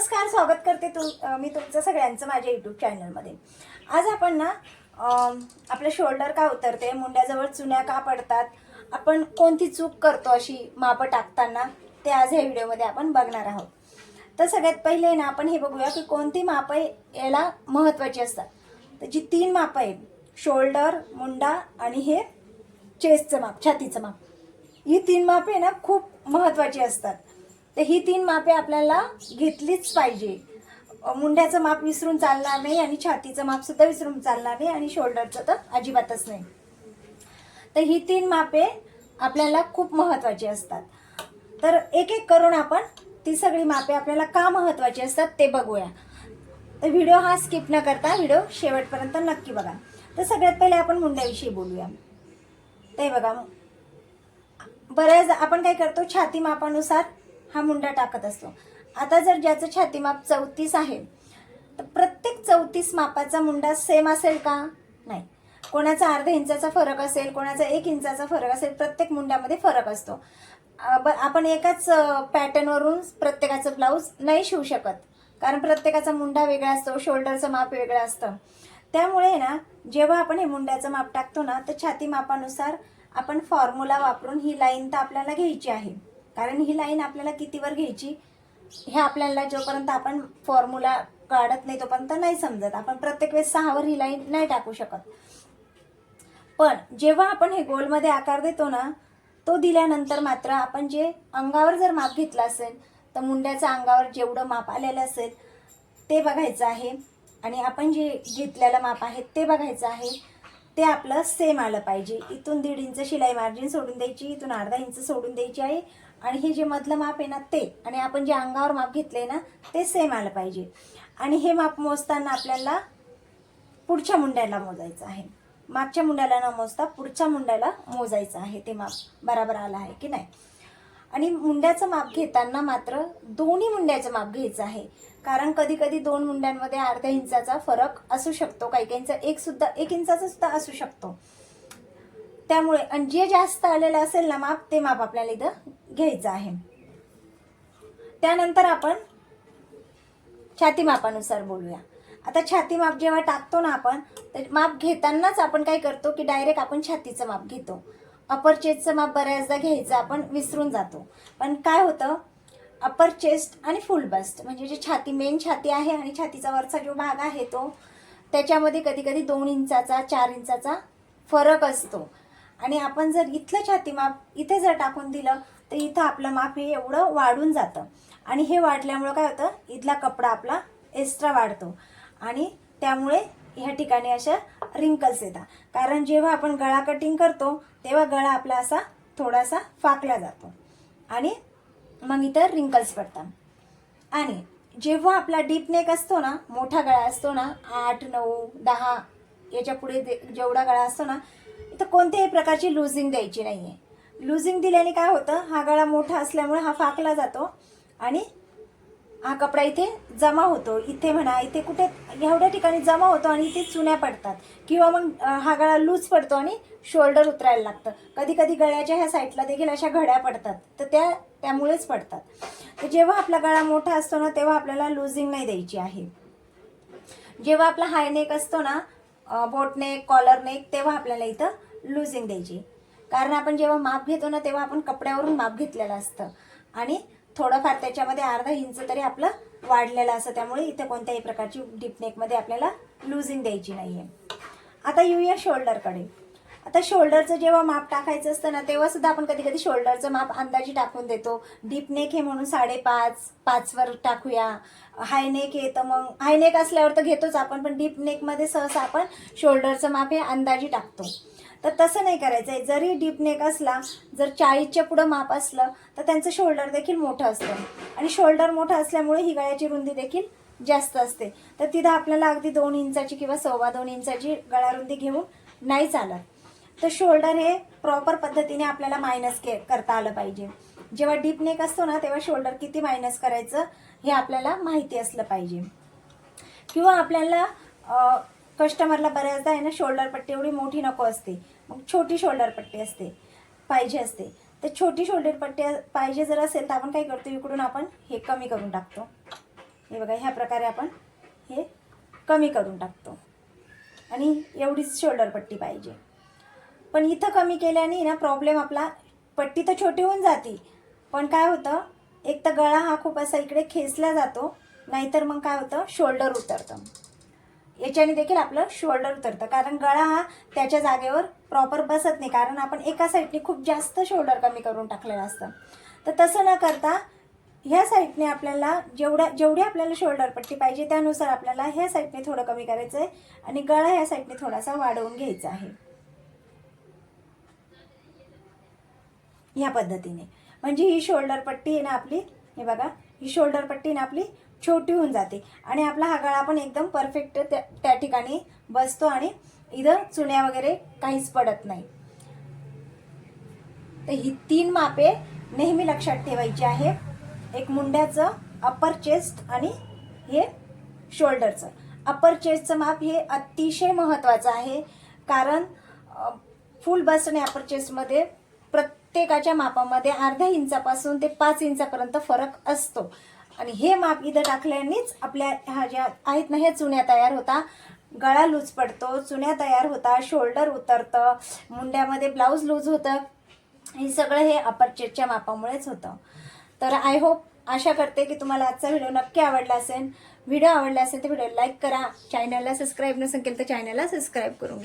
नमस्कार, स्वागत करते मी तुमचं सगळ्यांचं माझ्या यूट्यूब चॅनलमध्ये। आज आपण ना आपलं शोल्डर का उतरते, मुंड्याजवळ चुन्या का पडतात, आपण कोणती चूक करतो अशी मापं टाकताना, ते आज ह्या व्हिडिओमध्ये आपण बघणार आहोत। तर सगळ्यात पहिले ना आपण हे बघूया की कोणती मापं याला महत्त्वाची असतात। तर जी 3 मापं आहेत, शोल्डर, मुंडा आणि हे चेस्टचं माप, छातीचं माप, ही 3 मापे ना खूप महत्त्वाची असतात। तर ही 3 मापे आपल्याला घेतलीच पाहिजे। मुंड्याचं माप विसरून चालणार नाही आणि छातीचं माप सुद्धा विसरून चालणार नाही आणि शोल्डरचं तर अजिबातच नाही। तर ही 3 मापे आपल्याला खूप महत्त्वाची असतात। तर एक एक करून आपण ती सगळी मापे आपल्याला का महत्त्वाची असतात ते बघूया। तर व्हिडिओ हा स्किप न करता व्हिडिओ शेवटपर्यंत नक्की बघा। तर सगळ्यात पहिले आपण मुंड्याविषयी बोलूया। ते बघा, बऱ्याच आपण काय करतो, छाती मापानुसार हा मुंडा टाकत असतो। आता जर ज्याचं छाती माप 34 आहे तर प्रत्येक 34 मापाचा मुंडा सेम असेल का? नाही, कोणाचा अर्धा इंचाचा फरक असेल, कोणाचा 1 इंचाचा फरक असेल, प्रत्येक मुंड्यामध्ये फरक असतो। आपण एकाच पॅटर्नवरून प्रत्येकाचं ब्लाऊज नाही शिवू शकत, कारण प्रत्येकाचा मुंडा वेगळा असतो, शोल्डरचं माप वेगळं असतं। त्यामुळे ना जेव्हा आपण हे मुंड्याचं माप टाकतो ना, तर छाती मापानुसार आपण फॉर्म्युला वापरून ही लाईन तर आपल्याला घ्यायची आहे, कारण ही लाईन आपल्याला कितीवर घ्यायची हे आपल्याला जोपर्यंत आपण फॉर्म्युला काढत नाही तोपर्यंत नाही समजत। आपण प्रत्येक वेळेस 6 वर ही लाईन नाही टाकू शकत। पण जेव्हा आपण हे गोलमध्ये आकार देतो ना, तो दिल्यानंतर मात्र आपण जे अंगावर जर माप घेतलं असेल तर मुंड्याच्या अंगावर जेवढं माप आलेलं असेल ते बघायचं आहे आणि आपण जे घेतलेलं माप आहे ते बघायचं आहे। ते आपलं सेम आलं पाहिजे। इथून 1.5 इंच शिलाई मार्जिन सोडून द्यायची, इथून अर्धा इंच सोडून द्यायची आहे आणि हे जे मधलं माप आहे ना ते आणि आपण जे अंगावर माप घेतले ना ते सेम आलं पाहिजे। आणि हे माप मोजताना आपल्याला पुढच्या मुंड्याला मोजायचं आहे, मागच्या मुंड्याला न मोजता पुढच्या मुंड्याला मोजायचं आहे, ते माप बरोबर आलं आहे की नाही। आणि मुंड्याचं माप घेताना मात्र दोन्ही मुंड्याचं माप घ्यायचं आहे, कारण कधी कधी 2 मुंड्यांमध्ये अर्ध्या इंचाचा फरक असू शकतो, काही काहींचा 1 इंचाचा सुद्धा असू शकतो। त्यामुळे आणि जे जास्त आलेलं असेल ना माप, ते माप आपल्याला इथं घ्यायचं आहे। त्यानंतर आपण छाती मापानुसार बोलूया। आता छाती माप जेव्हा टाकतो ना आपण, तर माप घेतानाच आपण काय करतो की डायरेक्ट आपण छातीचं माप घेतो। अपर चेस्टचं माप बऱ्याचदा घ्यायचं आपण विसरून जातो। पण काय होतं, अपर चेस्ट आणि फुल बस्ट म्हणजे जे छाती, मेन छाती आहे आणि छातीचा वरचा जो भाग आहे तो, त्याच्यामध्ये कधी कधी 2 इंचाचा 4 इंचाचा फरक असतो। आणि आपण जर इथलं छाती माप इथे जर टाकून दिलं तर इथं आपलं माप हे एवढं वाढून जातं आणि हे वाढल्यामुळं काय होतं, इथला कपडा आपला एक्स्ट्रा वाढतो आणि त्यामुळे ह्या ठिकाणी अशा रिंकल्स येतात। कारण जेव्हा आपण गळा कटिंग करतो तेव्हा गळा आपला असा थोडासा फाकला जातो आणि मग इथं रिंकल्स पडतात। आणि जेव्हा आपला डीप नेक असतो ना, मोठा गळा असतो ना, 8, 9, 10 याच्या पुढे जेवढा गळा असतो ना, इथं कोणत्याही प्रकारची लुझिंग द्यायची नाही आहे। लुझिंग दिल्याने काय होतं, हा गळा मोठा असल्यामुळे हा फाकला जातो आणि हा कपडा इथे जमा होतो, इथे म्हणा इथे कुठे एवढ्या ठिकाणी जमा होतो आणि इथे चुन्या पडतात, किंवा मग हा गळा लूज पडतो आणि शोल्डर उतरायला लागतं। कधी कधी गळ्याच्या ह्या साईडला देखील अशा घड्या पडतात, तर त्यामुळेच पडतात। तर जेव्हा आपला गळा मोठा असतो ना तेव्हा आपल्याला लुझिंग नाही द्यायची आहे। जेव्हा आपला हाय नेक असतो ना, बोट नेक, कॉलर नेक, तेव्हा आपल्याला इथं लुझिंग द्यायची, कारण आपण जेव्हा माप घेतो ना तेव्हा आपण कपड्यावरून माप घेतलेलं असतं आणि थोडंफार त्याच्यामध्ये अर्धा इंच तरी आपलं वाढलेलं असतं। त्यामुळे इथे कोणत्याही प्रकारची डीप नेकमध्ये आपल्याला लुझिंग द्यायची नाही आहे। आता येऊया शोल्डरकडे। आता शोल्डरचं जेव्हा माप टाकायचं असतं ना तेव्हा सुद्धा आपण कधी कधी शोल्डरचं माप अंदाजी टाकून देतो। डीप नेक हे म्हणून 5.5, 5 वर टाकूया। हाय नेक हे तर मग हाय नेक असल्यावर तर घेतोच आपण, पण डीप नेकमध्ये सहसा आपण शोल्डरचं माप हे अंदाजी टाकतो। तर तसं नाही करायचं आहे। जरी डीप नेक असला, जर 40च्या पुढं माप असलं तर त्यांचं शोल्डर देखील मोठं असतं आणि शोल्डर मोठं असल्यामुळे ही गळ्याची रुंदी देखील जास्त असते। तर तिथं आपल्याला अगदी 2 इंचाची किंवा 2.25 इंचाची गळारुंदी घेऊन नाही चालत। तर शोल्डर हे प्रॉपर पद्धतीने आपल्याला मायनस करता आलं पाहिजे। जेव्हा डीप नेक असतो ना तेव्हा शोल्डर किती मायनस करायचं हे आपल्याला माहिती असलं पाहिजे। किंवा आपल्याला कस्टमरला बऱ्याचदा आहे ना शोल्डर पट्टी एवढी मोठी नको असते, मग छोटी शोल्डर पट्टी पाहिजे असते। तर छोटी शोल्डर पट्टी पाहिजे जर असेल तर आपण काय करतो, इकडून आपण हे कमी करून टाकतो हे बघा ह्या प्रकारे आपण हे कमी करून टाकतो आणि एवढीच शोल्डर पट्टी पाहिजे. पण इथं कमी केल्याने ना प्रॉब्लेम आपला, पट्टी तर छोटी होऊन जाते पण काय होतं, एक तर गळा हा खूप असा इकडे खेचला जातो, नाहीतर मग काय होतं शोल्डर उतरतं. याच्याने देखील आपलं शोल्डर उतरतं, कारण गळा हा त्याच्या जागेवर प्रॉपर बसत नाही, कारण आपण एका साईडने खूप जास्त शोल्डर कमी करून टाकलेलं असतं. तर तसं न करता ह्या साईडने आपल्याला जेवढी आपल्याला शोल्डर पट्टी पाहिजे त्यानुसार आपल्याला ह्या साईडने थोडं कमी करायचं आहे आणि गळा ह्या साईडने थोडासा वाढवून घ्यायचा आहे. ह्या पद्धतीने म्हणजे ही शोल्डर पट्टी आहे ना आपली, हे बघा ही शोल्डर पट्टी ना आपली छोटी होऊन जाते आणि आपला हा गळा पण एकदम परफेक्ट त्या ठिकाणी बसतो आणि इथं चुन्या वगैरे काहीच पडत नाही. तर ही 3 मापे नेहमी लक्षात ठेवायची आहे. एक मुंड्याचं, अप्पर चेस्ट आणि हे शोल्डरचं. अप्पर चेस्टचं माप हे अतिशय महत्त्वाचं आहे, कारण फुल बस्ट आणि अप्पर चेस्टमध्ये प्रत्येकाच्या मापामध्ये अर्ध्या इंचापासून ते 5 इंचापर्यंत फरक असतो आणि हे माप इथं टाकल्यानेच आपल्या ह्या ज्या आहेत ना ह्या चुन्या तयार होता, गळा लूज पडतो, चुन्या तयार होता, शोल्डर उतरतं, मुंड्यामध्ये ब्लाऊज लूज होतं. हे सगळं हे अप्पर चेस्टच्या मापामुळेच होतं. तर आय होप, आशा करते की तुम्हाला आजचा व्हिडिओ नक्की आवडला असेल. व्हिडिओ आवडला असेल तर व्हिडिओ लाईक करा, चॅनलला सबस्क्राईब नसेल केलं तर चॅनलला सबस्क्राईब करून घ्या.